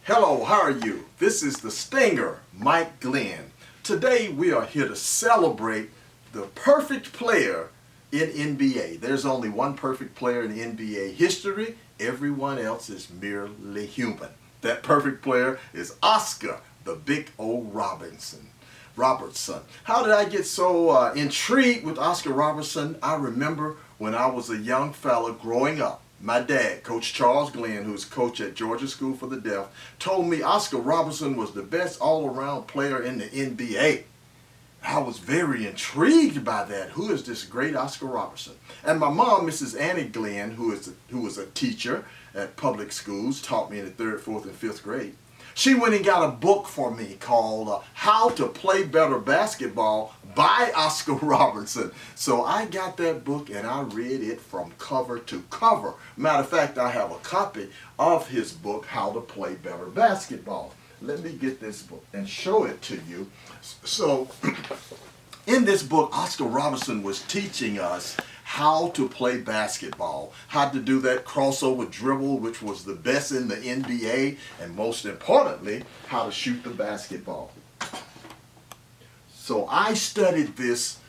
Hello, how are you? This is the Stinger, Mike Glen. Today we are here to celebrate the perfect player in NBA. There's only one perfect player in NBA history. Everyone else is merely human. That perfect player is Oscar, the Big O Robertson. How did I get so intrigued with Oscar Robertson? I remember when I was a young fella growing up. My dad, Coach Charles Glenn, who's coach at Georgia School for the Deaf, told me Oscar Robertson was the best all-around player in the NBA. I was very intrigued by that. Who is this great Oscar Robertson? And my mom, Mrs. Annie Glenn, who was a teacher at public schools, taught me in the 3rd, 4th, and 5th grade. She went and got a book for me called How to Play Better Basketball by Oscar Robertson. So I got that book and I read it from cover to cover. Matter of fact, I have a copy of his book, How to Play Better Basketball. Let me get this book and show it to you. So in this book, Oscar Robertson was teaching us how to play basketball, how to do that crossover dribble, which was the best in the NBA, and most importantly, how to shoot the basketball. So I studied this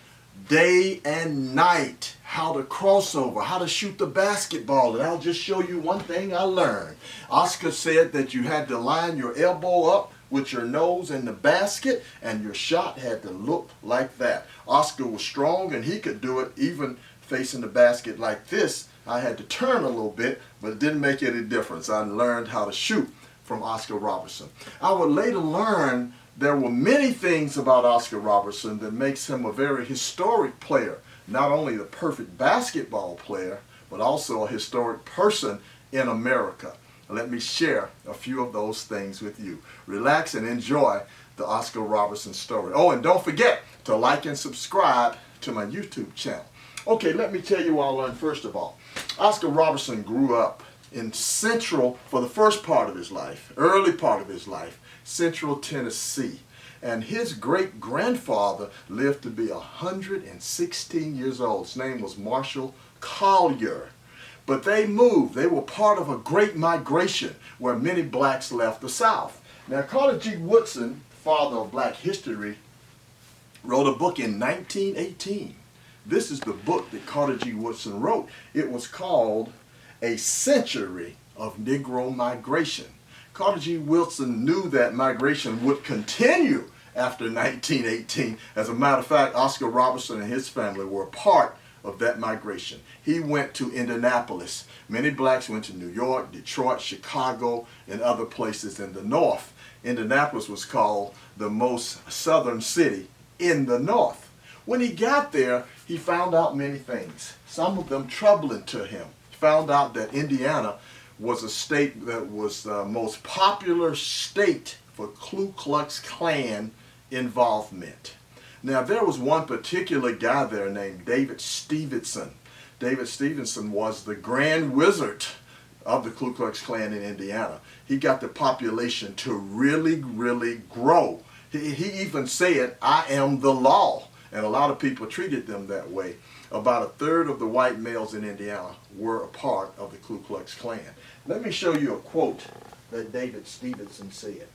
day and night, how to crossover, how to shoot the basketball, and I'll just show you one thing I learned. Oscar said that you had to line your elbow up with your nose in the basket, and your shot had to look like that. Oscar was strong, and he could do it even facing the basket like this. I had to turn a little bit, but it didn't make any difference. I learned how to shoot from Oscar Robertson. I would later learn there were many things about Oscar Robertson that makes him a very historic player. Not only the perfect basketball player, but also a historic person in America. Let me share a few of those things with you. Relax and enjoy the Oscar Robertson story. Oh, and don't forget to like and subscribe to my YouTube channel. Okay, let me tell you what I learned first of all. Oscar Robertson grew up in for the first part of his life, early part of his life, Central Tennessee. And his great-grandfather lived to be 116 years old. His name was Marshall Collier. But they moved. They were part of a great migration where many blacks left the South. Now, Carter G. Woodson, father of black history, wrote a book in 1918. This is the book that Carter G. Woodson wrote. It was called A Century of Negro Migration. Carter G. Woodson knew that migration would continue after 1918. As a matter of fact, Oscar Robertson and his family were a part of that migration. He went to Indianapolis. Many blacks went to New York, Detroit, Chicago, and other places in the North. Indianapolis was called the most southern city in the North. When he got there, he found out many things, some of them troubling to him. He found out that Indiana was a state that was the most popular state for Ku Klux Klan involvement. Now, there was one particular guy there named David Stevenson. David Stevenson was the grand wizard of the Ku Klux Klan in Indiana. He got the population to really, really grow. He even said, "I am the law." And a lot of people treated them that way. About 1/3 of the white males in Indiana were a part of the Ku Klux Klan. Let me show you a quote that David Stevenson said.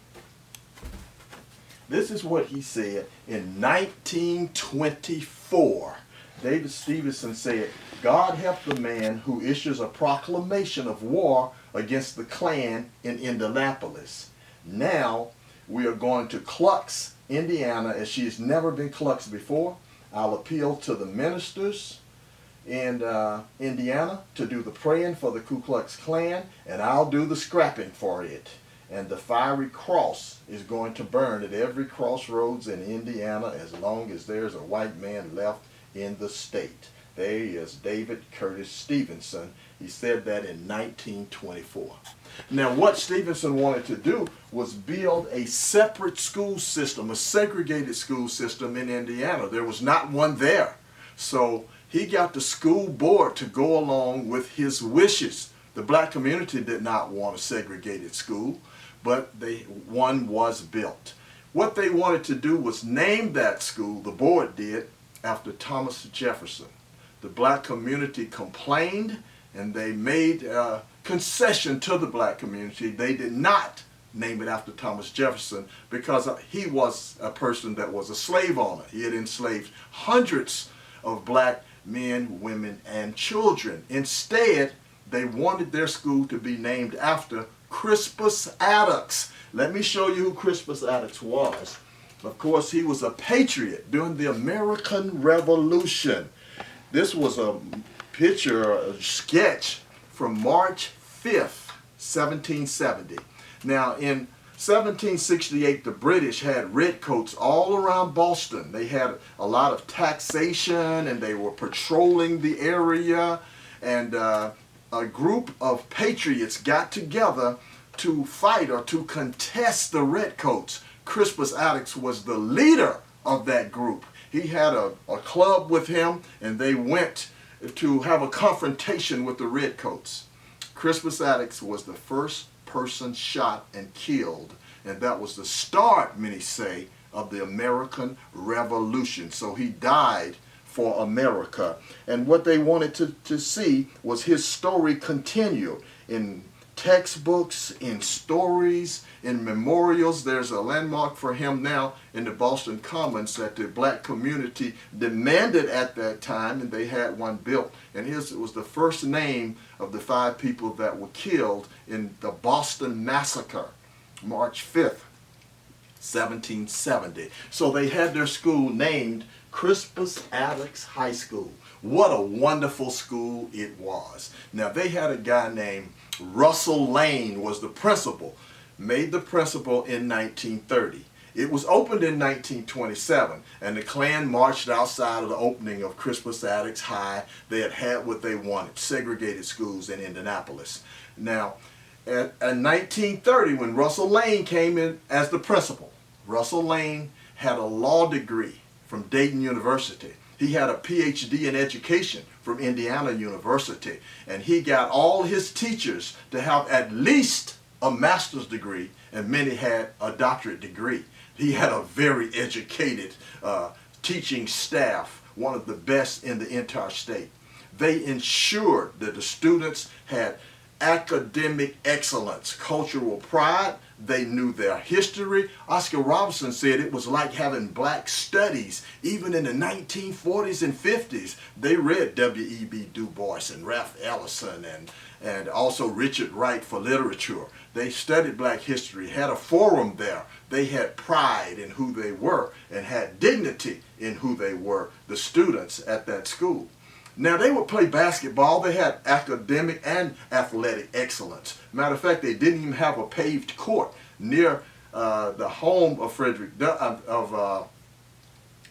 This is what he said in 1924. David Stevenson said, "God help the man who issues a proclamation of war against the Klan in Indianapolis. Now we are going to Klux Indiana as she has never been Klux before. I'll appeal to the ministers in Indiana to do the praying for the Ku Klux Klan, and I'll do the scrapping for it. And the fiery cross is going to burn at every crossroads in Indiana as long as there's a white man left in the state." There he is, David Curtis Stevenson. He said that in 1924. Now, what Stevenson wanted to do was build a separate school system, a segregated school system in Indiana. There was not one there. So he got the school board to go along with his wishes. The black community did not want a segregated school, but one was built. What they wanted to do was name that school, the board did, after Thomas Jefferson. The black community complained, and they made a concession to the black community. They did not name it after Thomas Jefferson because he was a person that was a slave owner. He had enslaved hundreds of black men, women, and children. Instead, they wanted their school to be named after Crispus Attucks. Let me show you who Crispus Attucks was. Of course, he was a patriot during the American Revolution. This was a picture, a sketch from March 5th, 1770. Now, in 1768, the British had redcoats all around Boston. They had a lot of taxation, and they were patrolling the area. And a group of patriots got together to fight or to contest the redcoats. Crispus Attucks was the leader of that group. He had a club with him, and they went to have a confrontation with the redcoats. Crispus Attucks was the first person shot and killed, and that was the start, many say, of the American Revolution. So he died for America, and what they wanted to see was his story continue in textbooks, in stories, in memorials. There's a landmark for him now in the Boston Commons that the black community demanded at that time, and they had one built. And his was the first name of the 5 people that were killed in the Boston Massacre, March 5th, 1770. So they had their school named Crispus Attucks High School. What a wonderful school it was. Now, they had a guy named Russell Lane was the principal, made the principal in 1930. It was opened in 1927, and the Klan marched outside of the opening of Crispus Attucks High. They had what they wanted, segregated schools in Indianapolis. Now, in 1930, when Russell Lane came in as the principal, Russell Lane had a law degree from Dayton University. He had a PhD in education from Indiana University, and he got all his teachers to have at least a master's degree, and many had a doctorate degree. He had a very educated teaching staff, one of the best in the entire state. They ensured that the students had academic excellence, cultural pride. They knew their history. Oscar Robertson said it was like having black studies. Even in the 1940s and 50s, they read W.E.B. Du Bois and Ralph Ellison and also Richard Wright for literature. They studied black history, had a forum there. They had pride in who they were and had dignity in who they were, the students at that school. Now, they would play basketball. They had academic and athletic excellence. Matter of fact, they didn't even have a paved court near the home of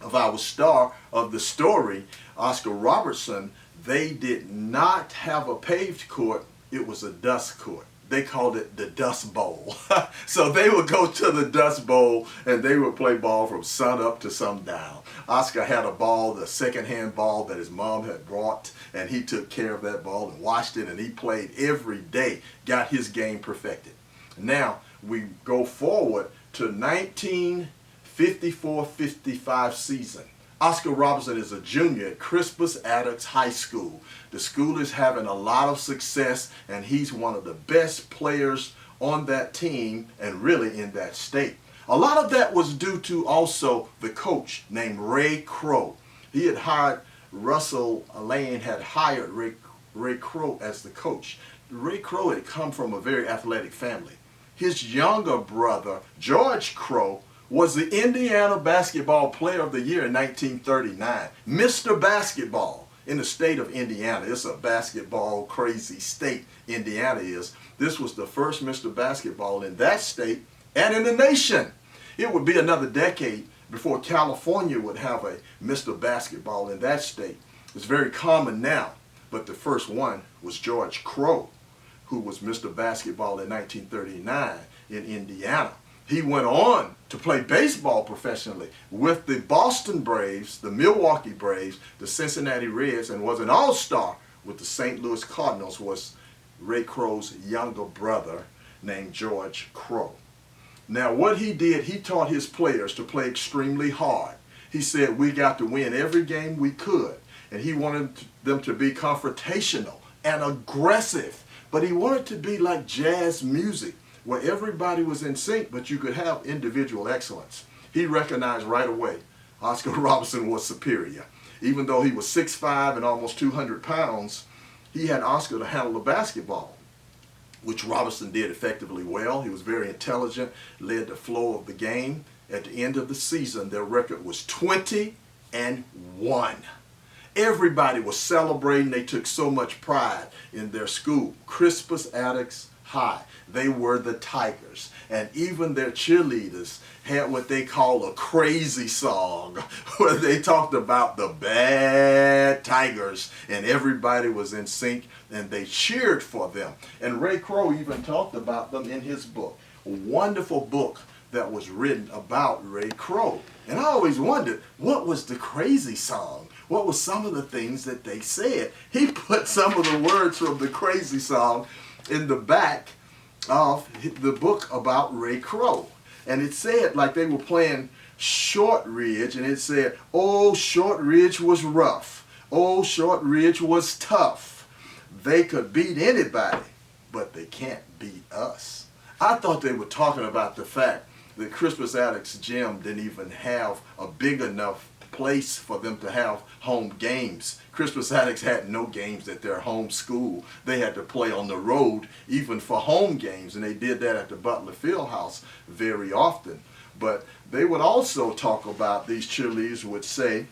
of our star of the story, Oscar Robertson. They did not have a paved court. It was a dust court. They called it the Dust Bowl. So they would go to the Dust Bowl and they would play ball from sun up to sundown. Oscar had a ball, the second-hand ball that his mom had brought, and he took care of that ball and watched it, and he played every day, got his game perfected. Now we go forward to 1954-55 season. Oscar Robertson is a junior at Crispus Attucks High School. The school is having a lot of success, and he's one of the best players on that team and really in that state. A lot of that was due to also the coach named Ray Crow. He had hired, Russell Lane had hired Ray Crow as the coach. Ray Crow had come from a very athletic family. His younger brother, George Crow, was the Indiana Basketball Player of the Year in 1939. Mr. Basketball in the state of Indiana. It's a basketball crazy state, Indiana is. This was the first Mr. Basketball in that state and in the nation. It would be another decade before California would have a Mr. Basketball in that state. It's very common now, but the first one was George Crow, who was Mr. Basketball in 1939 in Indiana. He went on to play baseball professionally with the Boston Braves, the Milwaukee Braves, the Cincinnati Reds, and was an all-star with the St. Louis Cardinals, was Ray Crow's younger brother named George Crow. Now what he did, he taught his players to play extremely hard. He said we got to win every game we could, and he wanted them to be confrontational and aggressive, but he wanted to be like jazz music, where everybody was in sync, but you could have individual excellence. He recognized right away Oscar Robertson was superior. Even though he was 6'5" and almost 200 pounds, he had Oscar to handle the basketball, which Robertson did effectively well. He was very intelligent, led the flow of the game. At the end of the season, their record was 20-1. Everybody was celebrating. They took so much pride in their school, Crispus Attucks High. They were the Tigers. And even their cheerleaders had what they call a crazy song where they talked about the bad Tigers, and everybody was in sync and they cheered for them. And Ray Crow even talked about them in his book, a wonderful book that was written about Ray Crow. And I always wondered, what was the crazy song? What were some of the things that they said? He put some of the words from the crazy song in the back of the book about Ray Crow. And it said, like they were playing Shortridge, and it said, "Oh, Shortridge was rough. Oh, Shortridge was tough. They could beat anybody, but they can't beat us." I thought they were talking about the fact that Crispus Attucks Gym didn't even have a big enough place for them to have home games. Crispus Attucks had no games at their home school. They had to play on the road even for home games, and they did that at the Butler Fieldhouse very often. But they would also talk about, these cheerleaders would say,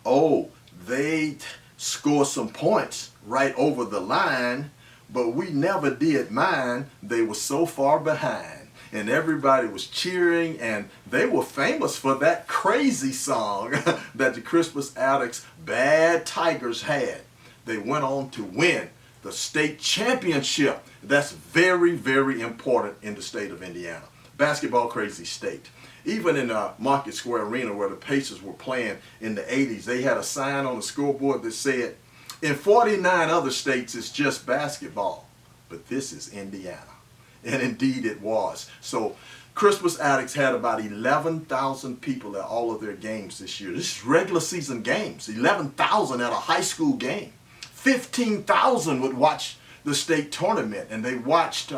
"Oh, they score some points right over the line, but we never did mine. They were so far behind." And everybody was cheering, and they were famous for that crazy song that the Crispus Attucks Bad Tigers had. They went on to win the state championship. That's very, very important in the state of Indiana. Basketball crazy state. Even in Market Square Arena, where the Pacers were playing in the 80s, they had a sign on the scoreboard that said, "In 49 other states, it's just basketball, but this is Indiana." And indeed it was. So Crispus Attucks had about 11,000 people at all of their games this year. This is regular season games. 11,000 at a high school game. 15,000 would watch the state tournament, and they watched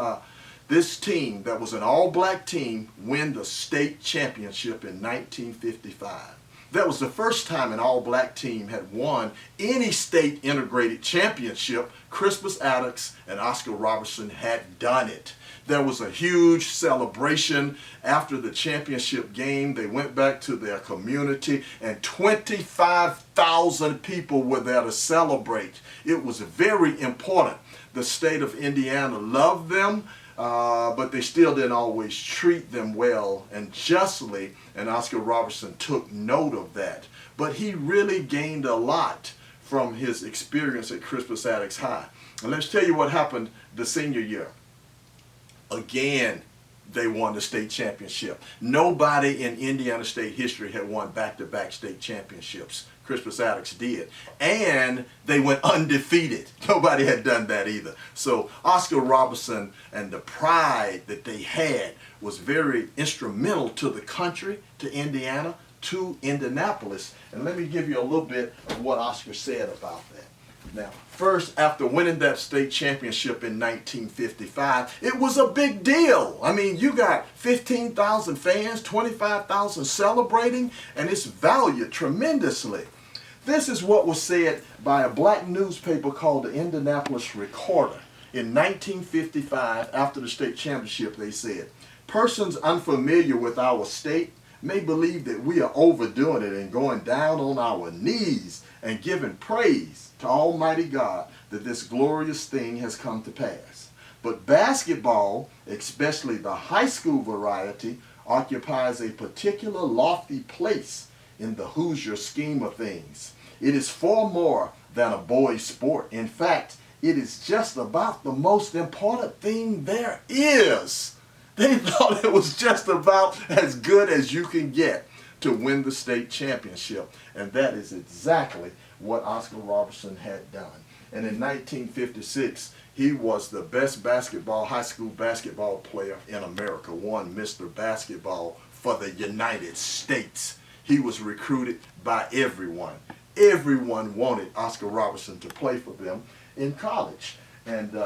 this team that was an all-black team win the state championship in 1955. That was the first time an all-black team had won any state integrated championship. Crispus Attucks and Oscar Robertson had done it. There was a huge celebration after the championship game. They went back to their community, and 25,000 people were there to celebrate. It was very important. The state of Indiana loved them, but they still didn't always treat them well and justly, and Oscar Robertson took note of that. But he really gained a lot from his experience at Crispus Attucks High. And let's tell you what happened the senior year. Again, they won the state championship. Nobody in Indiana state history had won back-to-back state championships. Crispus Attucks did. And they went undefeated. Nobody had done that either. So Oscar Robertson and the pride that they had was very instrumental to the country, to Indiana, to Indianapolis. And let me give you a little bit of what Oscar said about that. Now, first, after winning that state championship in 1955, it was a big deal. I mean, you got 15,000 fans, 25,000 celebrating, and it's valued tremendously. This is what was said by a black newspaper called the Indianapolis Recorder. In 1955, after the state championship, they said, "Persons unfamiliar with our state may believe that we are overdoing it and going down on our knees and giving praise to Almighty God that this glorious thing has come to pass. But basketball, especially the high school variety, occupies a particular lofty place in the Hoosier scheme of things. It is far more than a boys' sport. In fact, it is just about the most important thing there is." They thought it was just about as good as you can get to win the state championship. And that is exactly what Oscar Robertson had done. And in 1956, he was the best high school basketball player in America, won Mr. Basketball for the United States. He was recruited by everyone. Everyone wanted Oscar Robertson to play for them in college. And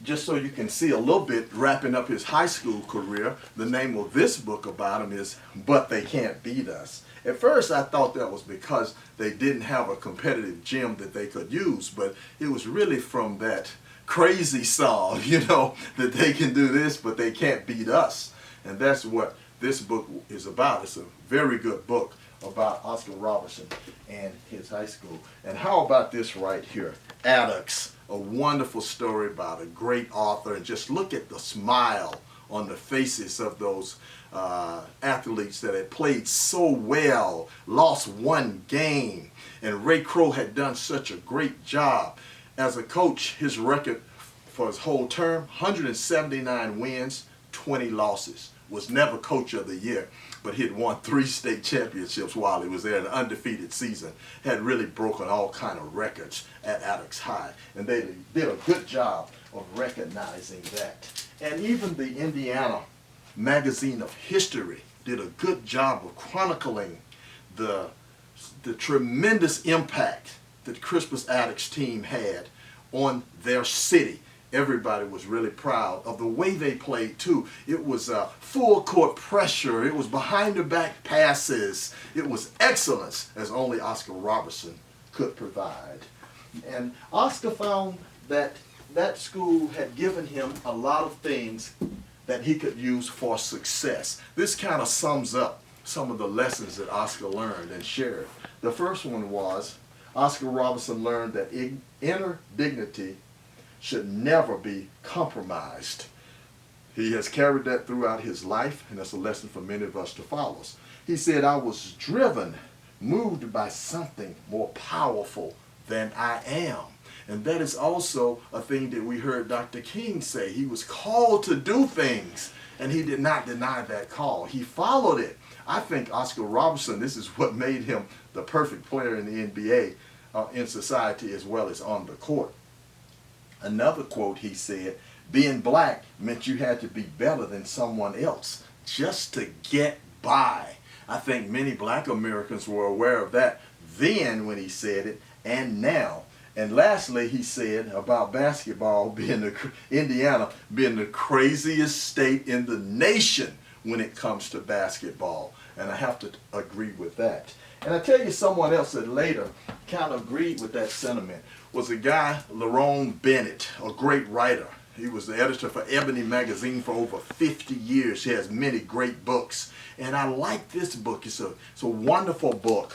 just so you can see a little bit, wrapping up his high school career, the name of this book about him is But They Can't Beat Us. At first I thought that was because they didn't have a competitive gym that they could use, but it was really from that crazy song, that they can do this, but they can't beat us. And that's what this book is about. It's a very good book about Oscar Robertson and his high school. And how about this right here? Attucks, a wonderful story about a great author, and just look at the smile on the faces of those athletes that had played so well, lost one game, and Ray Crow had done such a great job. As a coach, his record for his whole term, 179 wins, 20 losses. Was never coach of the year, but he had won 3 state championships while he was there, an undefeated season. Had really broken all kind of records at Attucks High, and they did a good job of recognizing that. And even the Indiana Magazine of History did a good job of chronicling the tremendous impact that Crispus Attucks team had on their city. Everybody was really proud of the way they played too. It was full court pressure. It was behind the back passes. It was excellence as only Oscar Robertson could provide. And Oscar found that that school had given him a lot of things that he could use for success. This kind of sums up some of the lessons that Oscar learned and shared. The first one was Oscar Robertson learned that inner dignity should never be compromised. He has carried that throughout his life, and that's a lesson for many of us to follow. He said, I was driven, moved by something more powerful than I am. And that is also a thing that we heard Dr. King say. He was called to do things, and he did not deny that call. He followed it. I think Oscar Robertson, this is what made him the perfect player in the NBA, in society as well as on the court. Another quote he said, being black meant you had to be better than someone else just to get by. I think many black Americans were aware of that then when he said it, and now. And lastly, he said about basketball being Indiana being the craziest state in the nation when it comes to basketball. And I have to agree with that. And I tell you, someone else that later kind of agreed with that sentiment was a guy, Lerone Bennett, a great writer. He was the editor for Ebony magazine for over 50 years. He has many great books. And I like this book. It's a wonderful book.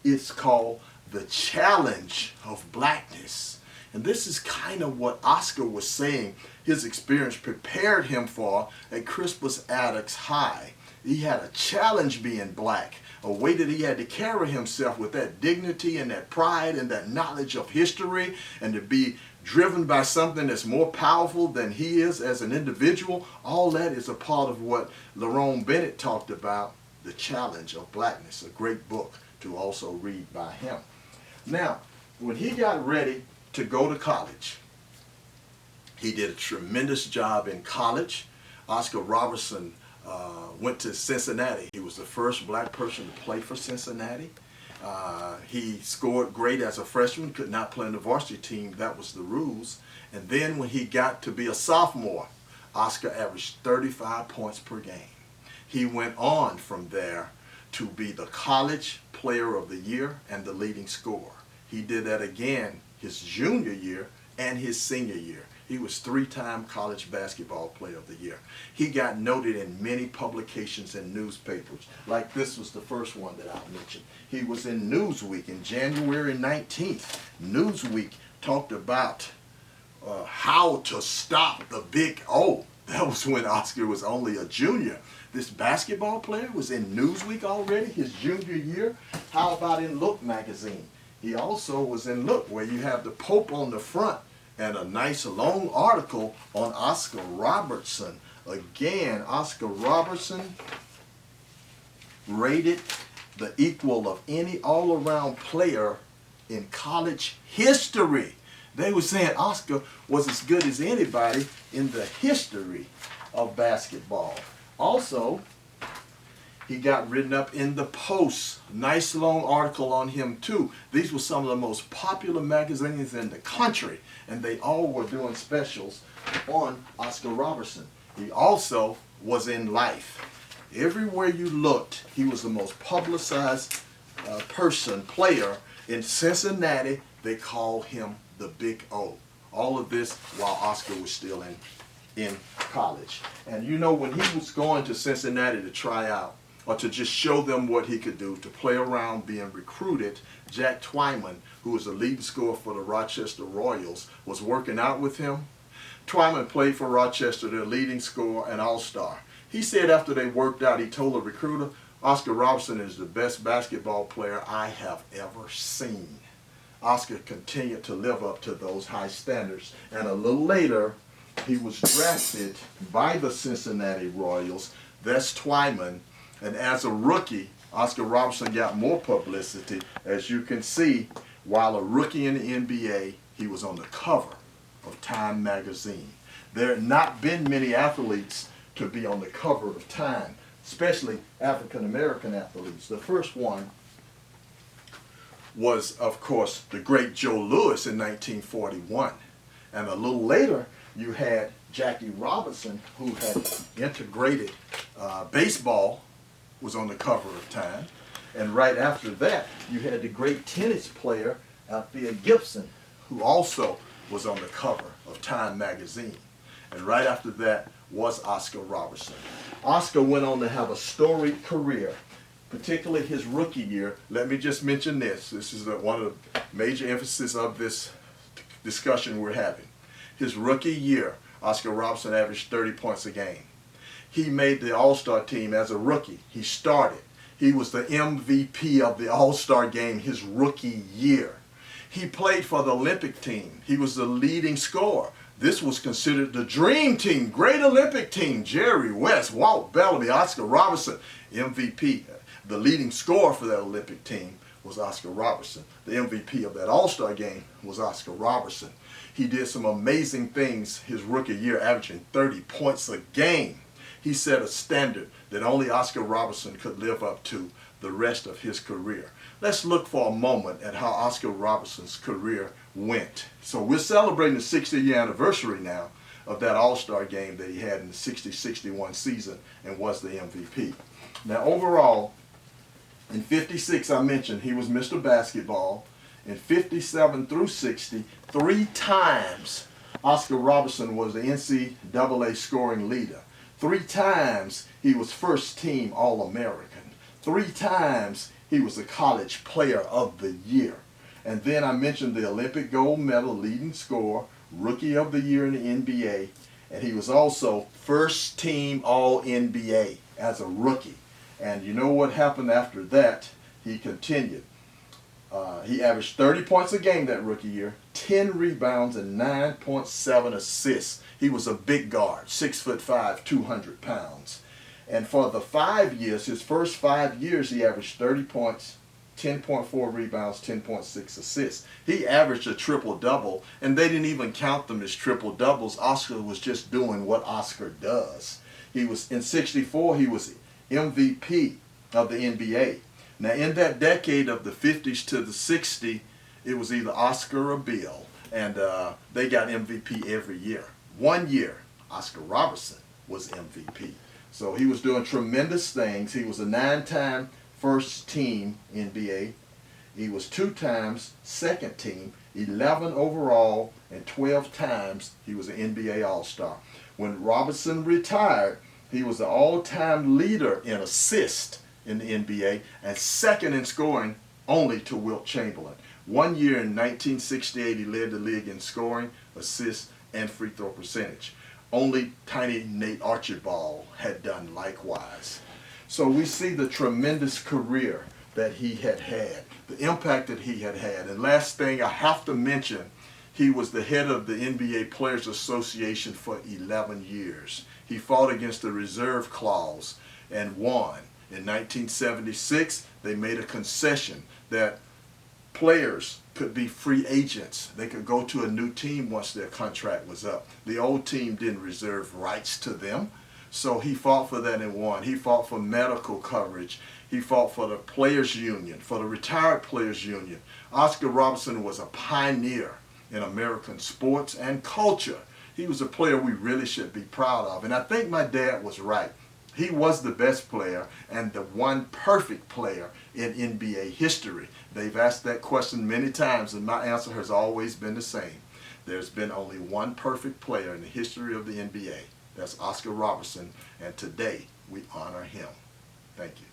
It's called The Challenge of Blackness. And this is kind of what Oscar was saying his experience prepared him for at Crispus Attucks High. He had a challenge being black, a way that he had to carry himself with that dignity and that pride and that knowledge of history, and to be driven by something that's more powerful than he is as an individual. All that is a part of what Lerone Bennett talked about, The Challenge of Blackness, a great book to also read by him. Now, when he got ready to go to college, he did a tremendous job in college. Oscar Robertson went to Cincinnati. He was the first black person to play for Cincinnati. He scored great as a freshman, could not play on the varsity team. That was the rules. And then when he got to be a sophomore, Oscar averaged 35 points per game. He went on from there to be the college player of the year and the leading scorer. He did that again his junior year and his senior year. He was 3-time college basketball player of the year. He got noted in many publications and newspapers. Like this was the first one that I mentioned. He was in Newsweek in January 19th. Newsweek talked about how to stop the Big O. That was when Oscar was only a junior. This basketball player was in Newsweek already his junior year. How about in Look magazine? He also was in Look, where you have the Pope on the front and a nice long article on Oscar Robertson. Again, Oscar Robertson rated the equal of any all-around player in college history. They were saying Oscar was as good as anybody in the history of basketball. Also, He got written up in the Post. Nice long article on him too. These were some of the most popular magazines in the country, and they all were doing specials on Oscar Robertson. He also was in Life. Everywhere you looked, he was the most publicized player in Cincinnati. They called him the Big O. All of this while Oscar was still in college. And you know, when he was going to Cincinnati to try out, or to just show them what he could do, to play around being recruited, Jack Twyman, who was the leading scorer for the Rochester Royals, was working out with him. Twyman played for Rochester, their leading scorer and all-star. He said after they worked out, he told the recruiter, Oscar Robertson is the best basketball player I have ever seen. Oscar continued to live up to those high standards. And a little later, he was drafted by the Cincinnati Royals. That's Twyman. And as a rookie, Oscar Robertson got more publicity. As you can see, while a rookie in the NBA, he was on the cover of Time magazine. There had not been many athletes to be on the cover of Time, especially African-American athletes. The first one was, of course, the great Joe Louis in 1941. And a little later, you had Jackie Robinson, who had integrated baseball, was on the cover of Time. And right after that, you had the great tennis player, Althea Gibson, who also was on the cover of Time magazine. And right after that was Oscar Robertson. Oscar went on to have a storied career, particularly his rookie year. Let me just mention this. This is one of the major emphasis of this discussion we're having. His rookie year, Oscar Robertson averaged 30 points a game. He made the All-Star team as a rookie. He started. He was the MVP of the All-Star game his rookie year. He played for the Olympic team. He was the leading scorer. This was considered the dream team, great Olympic team. Jerry West, Walt Bellamy, Oscar Robertson, MVP. The leading scorer for that Olympic team was Oscar Robertson. The MVP of that All-Star game was Oscar Robertson. He did some amazing things his rookie year, averaging 30 points a game. He set a standard that only Oscar Robertson could live up to the rest of his career. Let's look for a moment at how Oscar Robertson's career went. So we're celebrating the 60th anniversary now of that All-Star game that he had in the 60-61 season and was the MVP. Now overall, in 56, I mentioned he was Mr. Basketball. In 57 through 60, 3 times Oscar Robertson was the NCAA scoring leader. 3 times he was first team All-American. 3 times he was the college player of the year. And then I mentioned the Olympic gold medal leading scorer, rookie of the year in the NBA, and he was also first team All-NBA as a rookie. And you know what happened after that? He continued. He averaged 30 points a game that rookie year, 10 rebounds, and 9.7 assists. He was a big guard, 6'5", 200 pounds. And for the 5 years, his first 5 years, he averaged 30 points, 10.4 rebounds, 10.6 assists. He averaged a triple-double, and they didn't even count them as triple-doubles. Oscar was just doing what Oscar does. He was, in 64, he was MVP of the NBA. Now, in that decade of the 50s to the 60s, it was either Oscar or Bill, and they got MVP every year. 1 year, Oscar Robertson was MVP. So he was doing tremendous things. He was a 9-time first team NBA. He was 2 times second team, 11 overall, and 12 times he was an NBA All-Star. When Robertson retired, he was the all-time leader in assists in the NBA and second in scoring only to Wilt Chamberlain. 1 year in 1968, he led the league in scoring, assists, and free throw percentage. Only tiny Nate Archibald had done likewise. So we see the tremendous career that he had had, the impact that he had had. And last thing I have to mention, he was the head of the NBA Players Association for 11 years. He fought against the reserve clause and won. In 1976, they made a concession that players could be free agents. They could go to a new team once their contract was up. The old team didn't reserve rights to them. So he fought for that and won. He fought for medical coverage. He fought for the Players Union, for the Retired Players Union. Oscar Robertson was a pioneer in American sports and culture. He was a player we really should be proud of. And I think my dad was right. He was the best player and the one perfect player in NBA history. They've asked that question many times, and my answer has always been the same. There's been only one perfect player in the history of the NBA. That's Oscar Robertson, and today we honor him. Thank you.